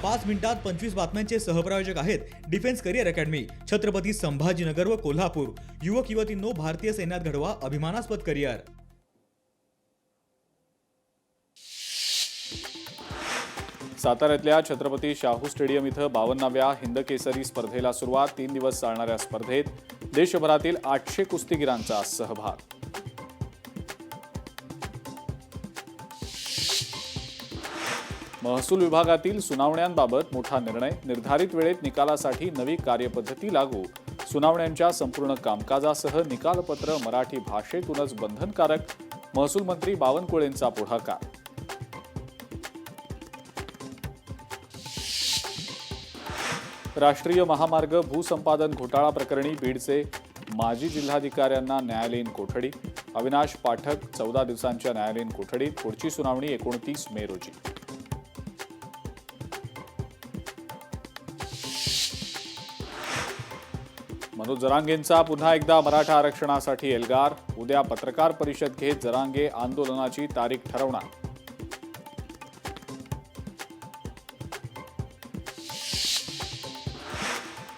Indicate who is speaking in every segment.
Speaker 1: मिनिटात 25 बातम्यांचे सहप्रायोजक आहेत defence career academy, Chhatrapati Sambhajinagar व कोल्हापूर। युवक युवतींनो, भारतीय सैन्यात घडवा अभिमानास्पद करिअर।
Speaker 2: साताऱ्यातल्या छत्रपती शाहू स्टेडियम इथं 52व्या हिंद केसरी स्पर्धेला सुरुवात। 3 दिवस चालणाऱ्या स्पर्धेत देशभरातील 800 कुस्तीगीरांचा सहभाग। महसूल विभागातील सुनावण्यांबाबत मोठा निर्णय, निर्धारित वेळेत निकालासाठी नवी कार्यपद्धती लागू। सुनावण्यांच्या संपूर्ण कामकाजासह निकालपत्र मराठी भाषेतूनच बंधनकारक। महसूल मंत्री बावनकुळेंचा पुढाकार। राष्ट्रीय महामार्ग भूसंपादन घोटाळा प्रकरणी बीडचे माजी जिल्हाधिकाऱ्यांना न्यायालयीन कोठडी। अविनाश पाठक 14 दिवसांच्या न्यायालयीन कोठडीत। पुढची सुनावणी 29 मे रोजी। मनोज जरांगेंचा पुन्हा एकदा मराठा आरक्षणासाठी एल्गार। उद्या पत्रकार परिषद घेत जरांगे आंदोलनाची तारीख ठरवणार।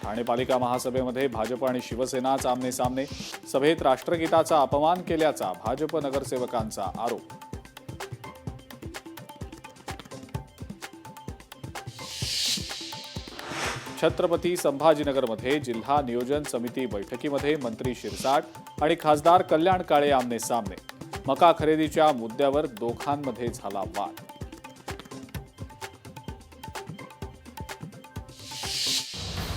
Speaker 2: ठाणे पालिका महासभेमध्ये भाजप आणि शिवसेना आमने सामने। सभेत राष्ट्रगीताचा अपमान केल्याचा भाजप नगरसेवकांचा आरोप। छत्रपती संभाजीनगरमध्ये जिल्हा नियोजन समिती बैठकीमध्ये मंत्री शिरसाट आणि खासदार कल्याण काळे आमने सामने। मका खरेदीच्या मुद्द्यावर दोघांमध्ये झाला वाद।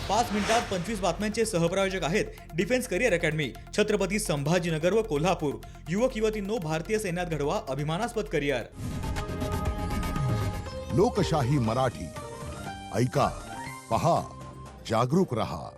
Speaker 1: पाच मिनिटात 25 बातम्यांचे सहप्रायोजक आहेत defence career academy, Chhatrapati Sambhajinagar व कोल्हापूर। युवक युवतींनो, भारतीय सैन्यात घडवा अभिमानास्पद करिअर।
Speaker 3: लोकशाही मराठी ऐका, पहा, जागरूक रहा।